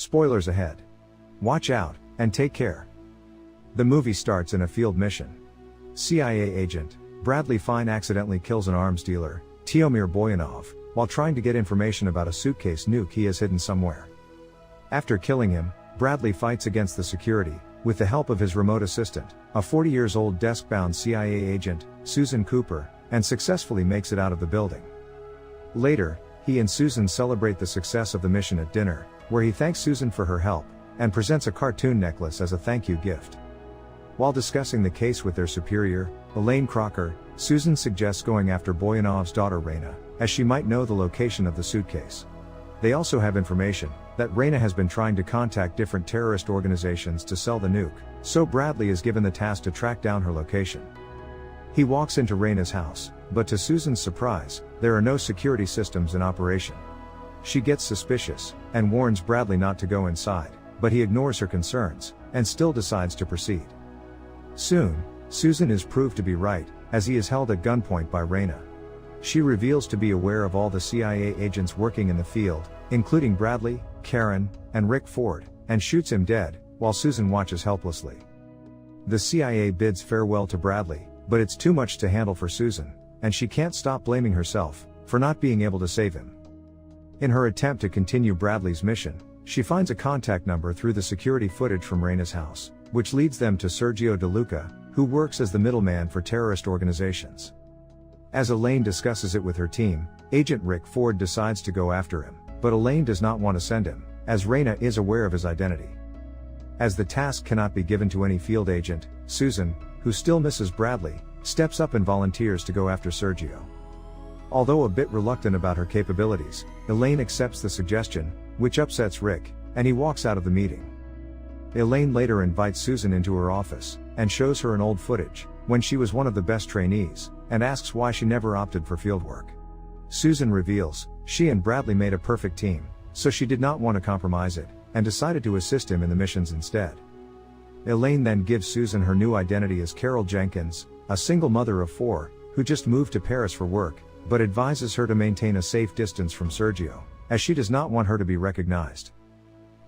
Spoilers ahead. Watch out, and take care. The movie starts in a field mission. CIA agent Bradley Fine accidentally kills an arms dealer, Tiomir Boyanov, while trying to get information about a suitcase nuke he has hidden somewhere. After killing him, Bradley fights against the security, with the help of his remote assistant, a 40-year-old desk-bound CIA agent, Susan Cooper, and successfully makes it out of the building. Later, he and Susan celebrate the success of the mission at dinner, where he thanks Susan for her help, and presents a cartoon necklace as a thank you gift. While discussing the case with their superior, Elaine Crocker, Susan suggests going after Boyanov's daughter Raina, as she might know the location of the suitcase. They also have information that Raina has been trying to contact different terrorist organizations to sell the nuke, so Bradley is given the task to track down her location. He walks into Raina's house, but to Susan's surprise, there are no security systems in operation. She gets suspicious, and warns Bradley not to go inside, but he ignores her concerns, and still decides to proceed. Soon, Susan is proved to be right, as he is held at gunpoint by Raina. She reveals to be aware of all the CIA agents working in the field, including Bradley, Karen, and Rick Ford, and shoots him dead, while Susan watches helplessly. The CIA bids farewell to Bradley, but it's too much to handle for Susan, and she can't stop blaming herself for not being able to save him. In her attempt to continue Bradley's mission, she finds a contact number through the security footage from Raina's house, which leads them to Sergio De Luca, who works as the middleman for terrorist organizations. As Elaine discusses it with her team, Agent Rick Ford decides to go after him, but Elaine does not want to send him, as Raina is aware of his identity. As the task cannot be given to any field agent, Susan, who still misses Bradley, steps up and volunteers to go after Sergio. Although a bit reluctant about her capabilities, Elaine accepts the suggestion, which upsets Rick, and he walks out of the meeting. Elaine later invites Susan into her office, and shows her an old footage, when she was one of the best trainees, and asks why she never opted for fieldwork. Susan reveals, she and Bradley made a perfect team, so she did not want to compromise it, and decided to assist him in the missions instead. Elaine then gives Susan her new identity as Carol Jenkins, a single mother of 4, who just moved to Paris for work, but advises her to maintain a safe distance from Sergio, as she does not want her to be recognized.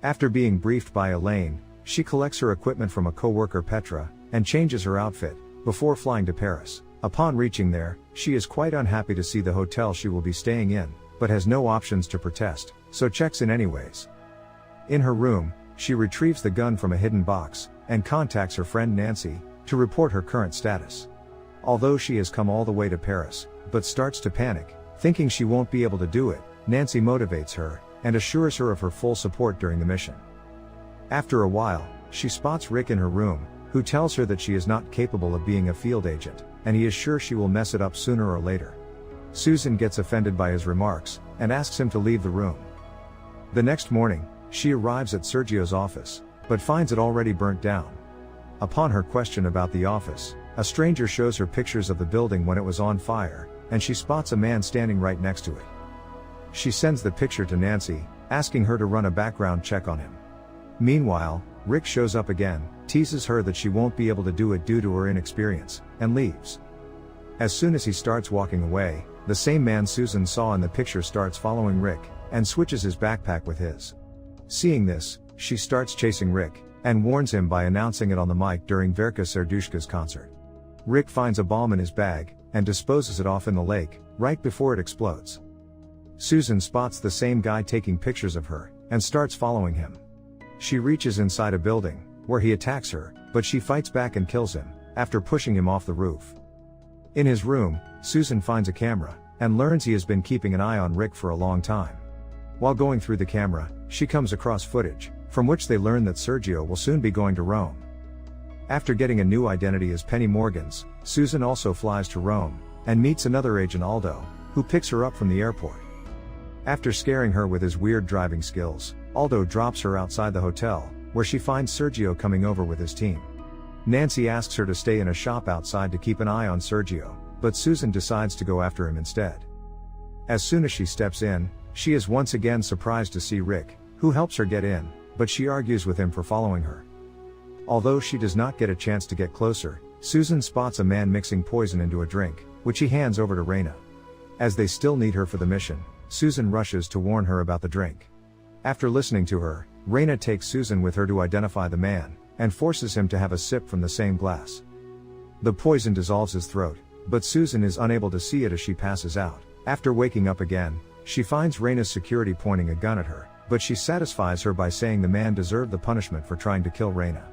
After being briefed by Elaine, she collects her equipment from a co-worker Petra, and changes her outfit, before flying to Paris. Upon reaching there, she is quite unhappy to see the hotel she will be staying in, but has no options to protest, so checks in anyways. In her room, she retrieves the gun from a hidden box, and contacts her friend Nancy, to report her current status. Although she has come all the way to Paris, but starts to panic, thinking she won't be able to do it, Nancy motivates her, and assures her of her full support during the mission. After a while, she spots Rick in her room, who tells her that she is not capable of being a field agent, and he is sure she will mess it up sooner or later. Susan gets offended by his remarks, and asks him to leave the room. The next morning, she arrives at Sergio's office, but finds it already burnt down. Upon her question about the office, a stranger shows her pictures of the building when it was on fire, and she spots a man standing right next to it. She sends the picture to Nancy, asking her to run a background check on him. Meanwhile, Rick shows up again, teases her that she won't be able to do it due to her inexperience, and leaves. As soon as he starts walking away, the same man Susan saw in the picture starts following Rick, and switches his backpack with his. Seeing this, she starts chasing Rick, and warns him by announcing it on the mic during Verka Serdushka's concert. Rick finds a bomb in his bag, and disposes it off in the lake, right before it explodes. Susan spots the same guy taking pictures of her, and starts following him. She reaches inside a building, where he attacks her, but she fights back and kills him, after pushing him off the roof. In his room, Susan finds a camera, and learns he has been keeping an eye on Rick for a long time. While going through the camera, she comes across footage, from which they learn that Sergio will soon be going to Rome. After getting a new identity as Penny Morgans, Susan also flies to Rome, and meets another agent Aldo, who picks her up from the airport. After scaring her with his weird driving skills, Aldo drops her outside the hotel, where she finds Sergio coming over with his team. Nancy asks her to stay in a shop outside to keep an eye on Sergio, but Susan decides to go after him instead. As soon as she steps in, she is once again surprised to see Rick, who helps her get in, but she argues with him for following her. Although she does not get a chance to get closer, Susan spots a man mixing poison into a drink, which he hands over to Raina. As they still need her for the mission, Susan rushes to warn her about the drink. After listening to her, Raina takes Susan with her to identify the man, and forces him to have a sip from the same glass. The poison dissolves his throat, but Susan is unable to see it as she passes out. After waking up again, she finds Raina's security pointing a gun at her, but she satisfies her by saying the man deserved the punishment for trying to kill Raina.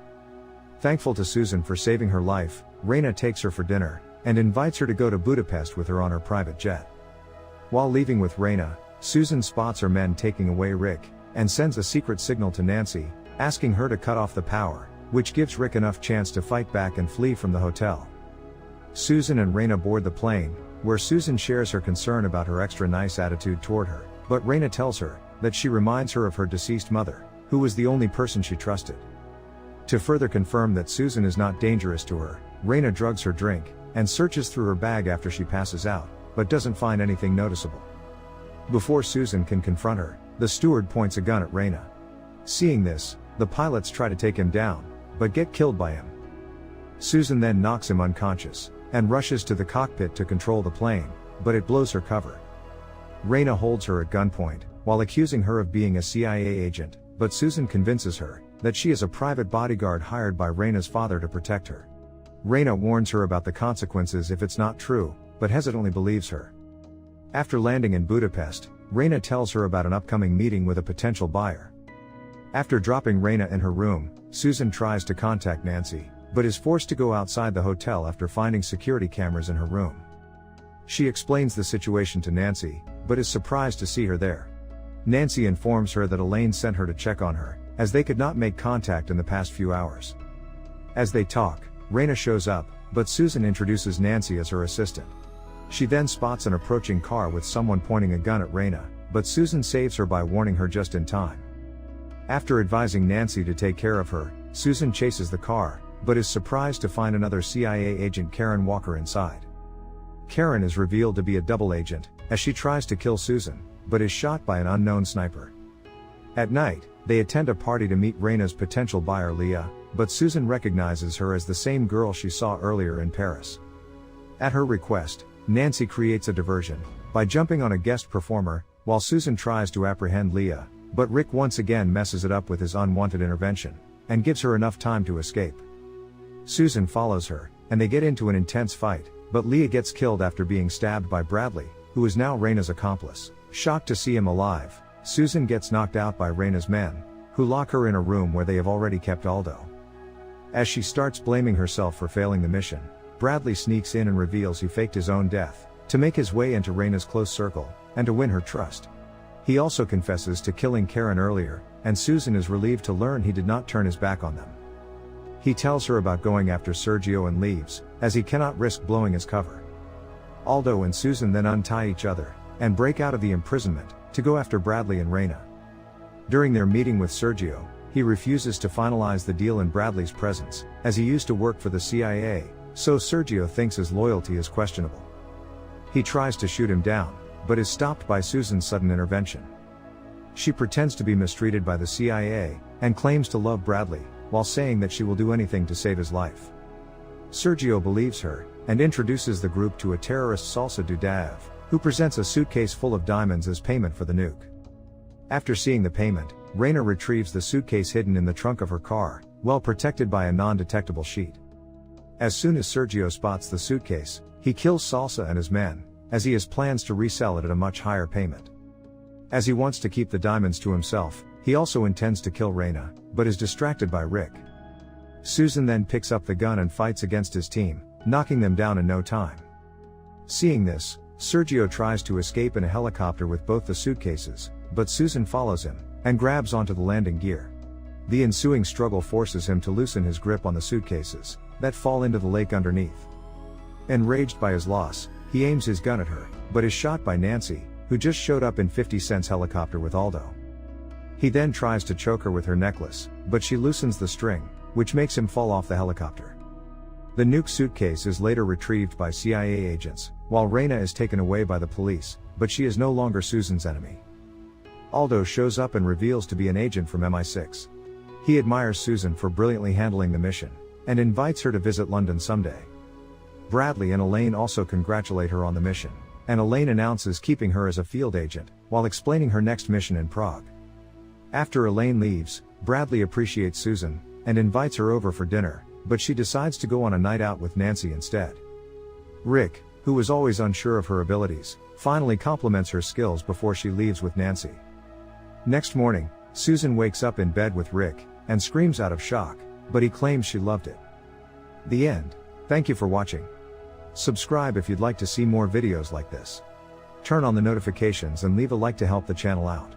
Thankful to Susan for saving her life, Raina takes her for dinner, and invites her to go to Budapest with her on her private jet. While leaving with Raina, Susan spots her men taking away Rick, and sends a secret signal to Nancy, asking her to cut off the power, which gives Rick enough chance to fight back and flee from the hotel. Susan and Raina board the plane, where Susan shares her concern about her extra nice attitude toward her, but Raina tells her that she reminds her of her deceased mother, who was the only person she trusted. To further confirm that Susan is not dangerous to her, Raina drugs her drink, and searches through her bag after she passes out, but doesn't find anything noticeable. Before Susan can confront her, the steward points a gun at Raina. Seeing this, the pilots try to take him down, but get killed by him. Susan then knocks him unconscious, and rushes to the cockpit to control the plane, but it blows her cover. Raina holds her at gunpoint, while accusing her of being a CIA agent, but Susan convinces her that she is a private bodyguard hired by Raina's father to protect her. Raina warns her about the consequences if it's not true, but hesitantly believes her. After landing in Budapest, Raina tells her about an upcoming meeting with a potential buyer. After dropping Raina in her room, Susan tries to contact Nancy, but is forced to go outside the hotel after finding security cameras in her room. She explains the situation to Nancy, but is surprised to see her there. Nancy informs her that Elaine sent her to check on her, as they could not make contact in the past few hours. As they talk, Raina shows up, but Susan introduces Nancy as her assistant. She then spots an approaching car with someone pointing a gun at Raina, but Susan saves her by warning her just in time. After advising Nancy to take care of her, Susan chases the car, but is surprised to find another CIA agent, Karen Walker, inside. Karen is revealed to be a double agent, as she tries to kill Susan, but is shot by an unknown sniper. At night, they attend a party to meet Raina's potential buyer Leah, but Susan recognizes her as the same girl she saw earlier in Paris. At her request, Nancy creates a diversion by jumping on a guest performer, while Susan tries to apprehend Leah, but Rick once again messes it up with his unwanted intervention, and gives her enough time to escape. Susan follows her, and they get into an intense fight, but Leah gets killed after being stabbed by Bradley, who is now Raina's accomplice. Shocked to see him alive, Susan gets knocked out by Raina's men, who lock her in a room where they have already kept Aldo. As she starts blaming herself for failing the mission, Bradley sneaks in and reveals he faked his own death, to make his way into Raina's close circle, and to win her trust. He also confesses to killing Karen earlier, and Susan is relieved to learn he did not turn his back on them. He tells her about going after Sergio and leaves, as he cannot risk blowing his cover. Aldo and Susan then untie each other, and break out of the imprisonment, to go after Bradley and Raina. During their meeting with Sergio, he refuses to finalize the deal in Bradley's presence, as he used to work for the CIA, so Sergio thinks his loyalty is questionable. He tries to shoot him down, but is stopped by Susan's sudden intervention. She pretends to be mistreated by the CIA, and claims to love Bradley, while saying that she will do anything to save his life. Sergio believes her, and introduces the group to a terrorist Salsa Dudaev, who presents a suitcase full of diamonds as payment for the nuke. After seeing the payment, Raina retrieves the suitcase hidden in the trunk of her car, well protected by a non-detectable sheet. As soon as Sergio spots the suitcase, he kills Salsa and his men, as he has plans to resell it at a much higher payment. As he wants to keep the diamonds to himself, he also intends to kill Raina, but is distracted by Rick. Susan then picks up the gun and fights against his team, knocking them down in no time. Seeing this, Sergio tries to escape in a helicopter with both the suitcases, but Susan follows him, and grabs onto the landing gear. The ensuing struggle forces him to loosen his grip on the suitcases, that fall into the lake underneath. Enraged by his loss, he aims his gun at her, but is shot by Nancy, who just showed up in 50 Cent's helicopter with Aldo. He then tries to choke her with her necklace, but she loosens the string, which makes him fall off the helicopter. The nuke suitcase is later retrieved by CIA agents, while Raina is taken away by the police, but she is no longer Susan's enemy. Aldo shows up and reveals to be an agent from MI6. He admires Susan for brilliantly handling the mission, and invites her to visit London someday. Bradley and Elaine also congratulate her on the mission, and Elaine announces keeping her as a field agent, while explaining her next mission in Prague. After Elaine leaves, Bradley appreciates Susan, and invites her over for dinner, but she decides to go on a night out with Nancy instead. Rick, who was always unsure of her abilities, finally compliments her skills before she leaves with Nancy. Next morning, Susan wakes up in bed with Rick, and screams out of shock, but he claims she loved it. The end. Thank you for watching. Subscribe if you'd like to see more videos like this. Turn on the notifications and leave a like to help the channel out.